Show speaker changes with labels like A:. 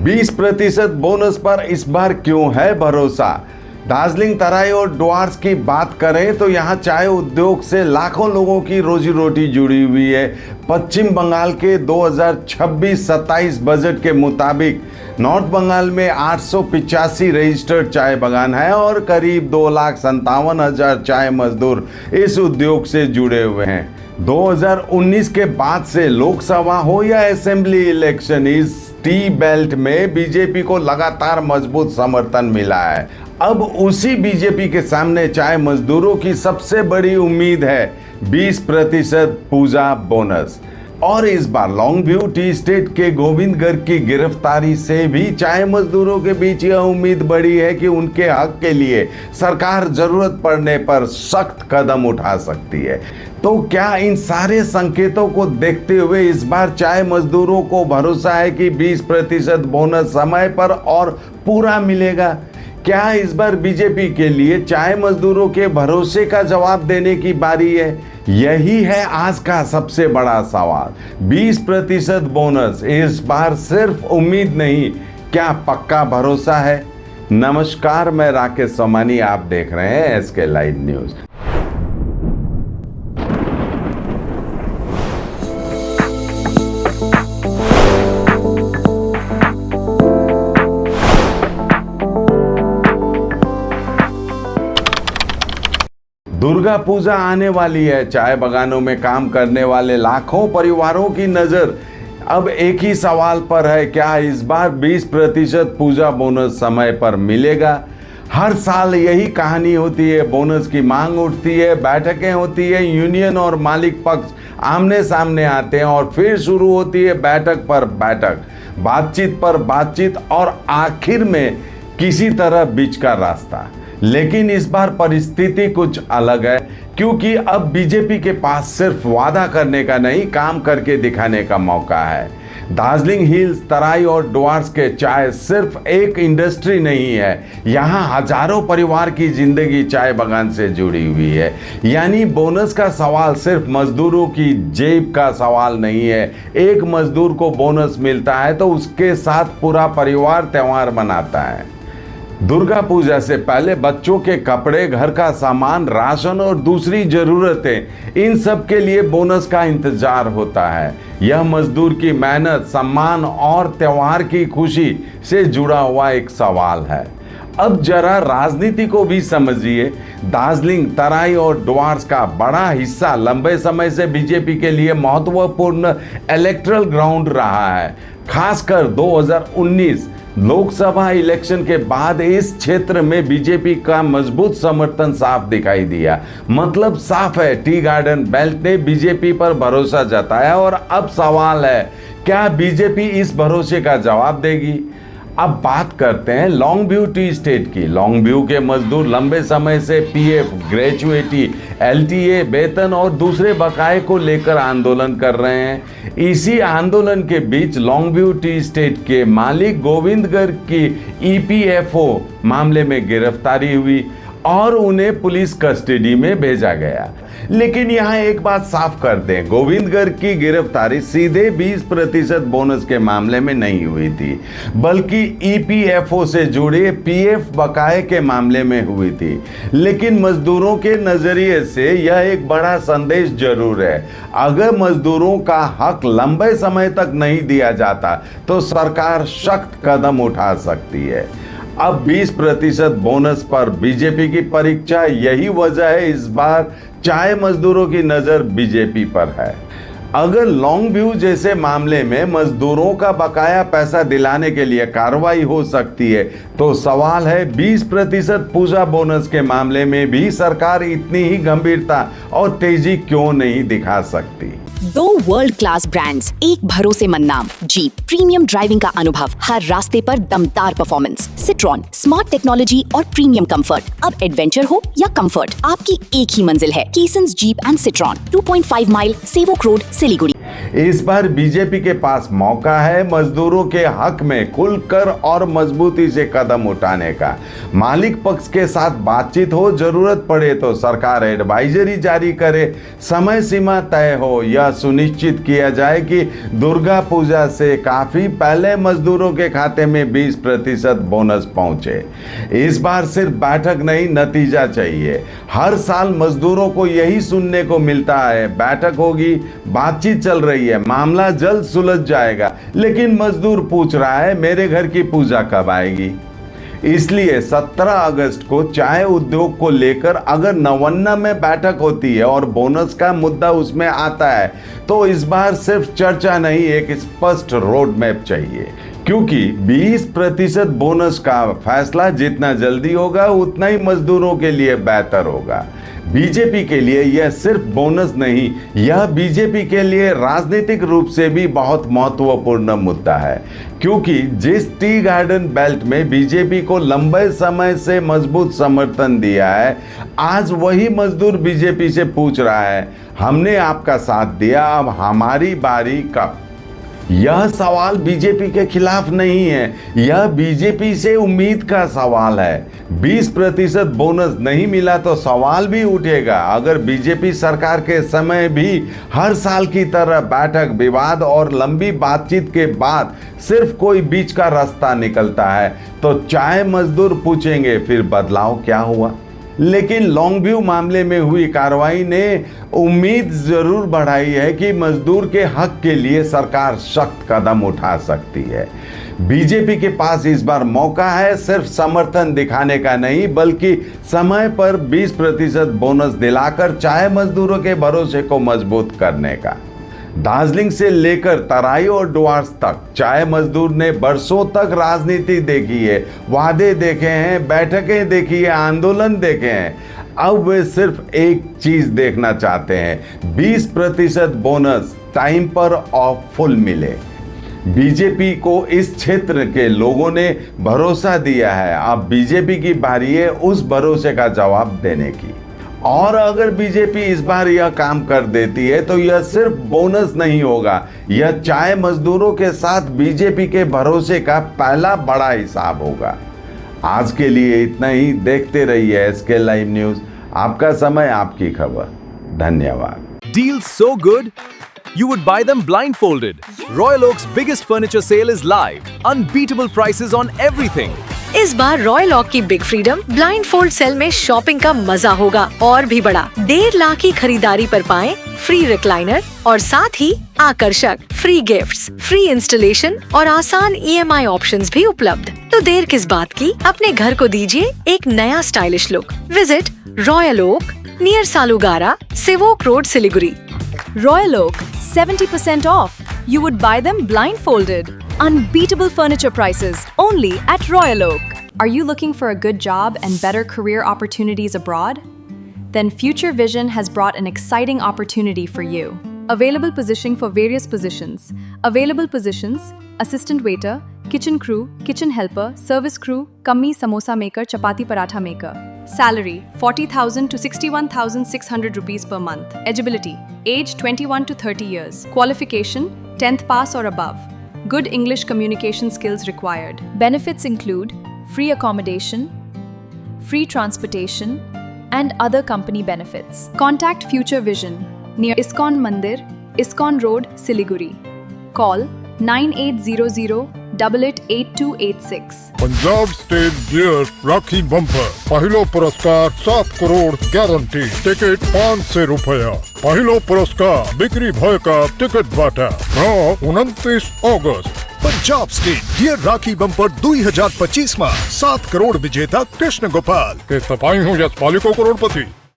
A: 20% bonus पर इस बार क्यों है भरोसा। दार्जिलिंग तराई और डुआर्स की बात करें तो यहाँ चाय उद्योग से लाखों लोगों की रोजी रोटी जुड़ी हुई है। पश्चिम बंगाल के 2026-27 बजट के मुताबिक नॉर्थ बंगाल में 885 रजिस्टर्ड चाय बागान है और करीब 2,57,000 चाय मजदूर इस उद्योग से जुड़े हुए हैं। 2019 के बाद से लोकसभा हो या असेंबली इलेक्शन, इस टी बेल्ट में बीजेपी को लगातार मजबूत समर्थन मिला है। अब उसी बीजेपी के सामने चाय मजदूरों की सबसे बड़ी उम्मीद है 20% पूजा बोनस। और इस बार लॉन्ग व्यू टी स्टेट के गोविंद गर्ग की गिरफ्तारी से भी चाय मजदूरों के बीच यह उम्मीद बढ़ी है कि उनके हक के लिए सरकार जरूरत पड़ने पर सख्त कदम उठा सकती है। तो क्या इन सारे संकेतों को देखते हुए इस बार चाय मजदूरों को भरोसा है कि 20% बोनस समय पर और पूरा मिलेगा? क्या इस बार बीजेपी के लिए चाय मजदूरों के भरोसे का जवाब देने की बारी है? यही है आज का सबसे बड़ा सवाल। 20% बोनस इस बार सिर्फ उम्मीद नहीं, क्या पक्का भरोसा है? नमस्कार, मैं राकेश सोमानी, आप देख रहे हैं SK live news. Durga Puja आने वाली है। चाय बागानों में काम करने वाले लाखों परिवारों की नजर अब एक ही सवाल पर है, क्या इस बार 20% पूजा बोनस समय पर मिलेगा? हर साल यही कहानी होती है, बोनस की मांग उठती है, बैठकें होती है, यूनियन और मालिक पक्ष आमने सामने आते हैं और फिर शुरू होती है बैठक पर बैठक, बातचीत पर बातचीत और आखिर में किसी तरह बीच का रास्ता। लेकिन इस बार परिस्थिति कुछ अलग है, क्योंकि अब बीजेपी के पास सिर्फ वादा करने का नहीं, काम करके दिखाने का मौका है। दार्जिलिंग हिल्स, तराई और डुआर्स के चाय सिर्फ एक इंडस्ट्री नहीं है, यहाँ हजारों परिवार की जिंदगी चाय बागान से जुड़ी हुई है। यानी बोनस का सवाल सिर्फ मजदूरों की जेब का सवाल नहीं है। एक मजदूर को बोनस मिलता है तो उसके साथ पूरा परिवार त्योहार मनाता है। दुर्गा पूजा से पहले बच्चों के कपड़े, घर का सामान, राशन और दूसरी जरूरतें, इन सब के लिए बोनस का इंतजार होता है। यह मजदूर की मेहनत, सम्मान और त्योहार की खुशी से जुड़ा हुआ एक सवाल है। अब जरा राजनीति को भी समझिए। दार्जिलिंग, तराई और डुआर्स का बड़ा हिस्सा लंबे समय से बीजेपी के लिए महत्वपूर्ण इलेक्टरल ग्राउंड रहा है। खासकर 2019 लोकसभा इलेक्शन के बाद इस क्षेत्र में बीजेपी का मजबूत समर्थन साफ दिखाई दिया। मतलब साफ है, टी गार्डन बेल्ट ने बीजेपी पर भरोसा जताया और अब सवाल है, क्या बीजेपी इस भरोसे का जवाब देगी? अब बात करते हैं लॉन्ग व्यू टी स्टेट की। लॉन्ग व्यू के मजदूर लंबे समय से पीएफ, ग्रेजुएटी, एलटीए, वेतन और दूसरे बकाये को लेकर आंदोलन कर रहे हैं। इसी आंदोलन के बीच लॉन्ग व्यू टी स्टेट के मालिक गोविंद गर्ग की ईपीएफओ मामले में गिरफ्तारी हुई और उन्हें पुलिस कस्टडी में भेजा गया। लेकिन यहाँ एक बात साफ कर दें, गोविंद गर्ग की गिरफ्तारी सीधे 20% बोनस के मामले में नहीं हुई थी, बल्कि ईपीएफओ से जुड़े पीएफ बकाये के मामले में हुई थी। लेकिन मजदूरों के नजरिए से यह एक बड़ा संदेश जरूर है। अगर मजदूरों का हक लंबे समय तक नहीं दिया जाता तो सरकार सख्त कदम उठा सकती है। अब 20% बोनस पर बीजेपी की परीक्षा, यही वजह है इस बार चाय मजदूरों की नजर बीजेपी पर है। अगर लॉन्ग व्यू जैसे मामले में मजदूरों का बकाया पैसा दिलाने के लिए कार्रवाई हो सकती है, तो सवाल है 20% पूजा बोनस के मामले में भी सरकार इतनी ही गंभीरता और तेजी क्यों नहीं दिखा सकती?
B: दो वर्ल्ड क्लास ब्रांड्स, एक भरोसेमंद नाम, जीप, प्रीमियम ड्राइविंग का अनुभव, हर रास्ते पर दमदार परफॉर्मेंस, सिट्रॉन, स्मार्ट टेक्नोलॉजी और प्रीमियम कंफर्ट। अब एडवेंचर हो या कंफर्ट, आपकी एक ही मंजिल है, Keesons Jeep and Citroen, 2.5 mile, Sevoke road, Siliguri.
A: इस बार बीजेपी के पास मौका है मजदूरों के हक में खुलकर और मजबूती से कदम उठाने का। मालिक पक्ष के साथ बातचीत हो, जरूरत पड़े तो सरकार एडवाइजरी जारी करे, समय सीमा तय हो, यह सुनिश्चित किया जाए कि दुर्गा पूजा से काफी पहले मजदूरों के खाते में 20% बोनस पहुंचे। इस बार सिर्फ बैठक नहीं, नतीजा चाहिए। हर साल मजदूरों को यही सुनने को मिलता है, बैठक होगी, बातचीत चल रही है, मामला जल्द सुलझ जाएगा, लेकिन मजदूर पूछ रहा है मेरे घर की पूजा कब आएगी। इसलिए 17 अगस्त को चाय उद्योग को लेकर अगर नवन्ना में बैठक होती है और बोनस का मुद्दा उसमें आता है तो इस बार सिर्फ चर्चा नहीं, एक स्पष्ट रोड मैप चाहिए, क्योंकि 20% बोनस का फैसला जितना जल्दी होगा उतना ही मजदूरों के लिए बेहतर होगा। बीजेपी के लिए यह सिर्फ बोनस नहीं, यह बीजेपी के लिए राजनीतिक रूप से भी बहुत महत्वपूर्ण मुद्दा है, क्योंकि जिस टी गार्डन बेल्ट में बीजेपी को लंबे समय से मजबूत समर्थन दिया है, आज वही मजदूर बीजेपी से पूछ रहा है हमने आपका साथ दिया, अब हमारी बारी कब। यह सवाल बीजेपी के खिलाफ नहीं है, यह बीजेपी से उम्मीद का सवाल है। 20% बोनस नहीं मिला तो सवाल भी उठेगा, अगर बीजेपी सरकार के समय भी हर साल की तरह बैठक, विवाद और लंबी बातचीत के बाद सिर्फ कोई बीच का रास्ता निकलता है तो चाय मजदूर पूछेंगे फिर बदलाव क्या हुआ। लेकिन लॉन्ग व्यू मामले में हुई कार्रवाई ने उम्मीद जरूर बढ़ाई है कि मजदूर के हक के लिए सरकार सख्त कदम उठा सकती है। बीजेपी के पास इस बार मौका है सिर्फ समर्थन दिखाने का नहीं, बल्कि समय पर 20% बोनस दिलाकर चाय मजदूरों के भरोसे को मजबूत करने का। दार्जिलिंग से लेकर तराई और डुआर्स तक चाय मजदूर ने बरसों तक राजनीति देखी है, वादे देखे हैं, बैठकें देखी है, आंदोलन देखे हैं। अब वे सिर्फ एक चीज देखना चाहते हैं, 20% बोनस टाइम पर और फुल मिले। बीजेपी को इस क्षेत्र के लोगों ने भरोसा दिया है, अब बीजेपी की बारी है उस भरोसे का जवाब देने की। और अगर बीजेपी इस बार यह काम कर देती है तो यह सिर्फ बोनस नहीं होगा, यह चाय मजदूरों के साथ बीजेपी के भरोसे का पहला बड़ा हिसाब होगा। आज के लिए इतना ही, देखते रहिए एसके लाइव न्यूज, आपका समय आपकी खबर। धन्यवाद।
C: Deals so good, you would buy them blindfolded. Royal Oak's biggest furniture sale is live. Unbeatable prices on everything.
D: इस बार रॉयल ओक की big freedom blind fold sale में शॉपिंग का मजा होगा और भी बड़ा। 1.5 लाख की खरीदारी पर पाएं फ्री रिक्लाइनर और साथ ही आकर्षक फ्री गिफ्ट्स, फ्री इंस्टॉलेशन और आसान EMI ऑप्शंस भी उपलब्ध। तो देर किस बात की, अपने घर को दीजिए एक नया stylish look. Visit Royal Oak near Salugara, Sevoke road, Siliguri.
E: Royal Oak, 70% off. You would buy them blindfolded. Unbeatable furniture prices only at Royal Oak. Are you looking for a good job and better career opportunities abroad? Then Future Vision has brought an exciting opportunity for you. Available positioning for various positions. Available positions: assistant waiter, kitchen crew, kitchen helper, service crew, kammi samosa maker, chapati paratha maker. Salary: 40,000 to 61,600 rupees per month. Eligibility: age 21 to 30 years. Qualification: 10th pass or above. Good English communication skills required. Benefits include free accommodation, free transportation, and other company benefits. Contact Future Vision near ISKCON Mandir, ISKCON Road, Siliguri. Call 9800888286.
F: Punjab state गियर Rakhi bumper पहिलो पुरस्कार 7 crore guarantee, ticket 500 रुपया। पहिलो पुरस्कार बिक्री भएका टिकटबाट 29 अगस्त।
G: Punjab state गियर Rakhi bumper 2025 में 7 करोड़ विजेता कृष्ण गोपाल।
F: के तपाईँ हो यसपालिको करोडपति।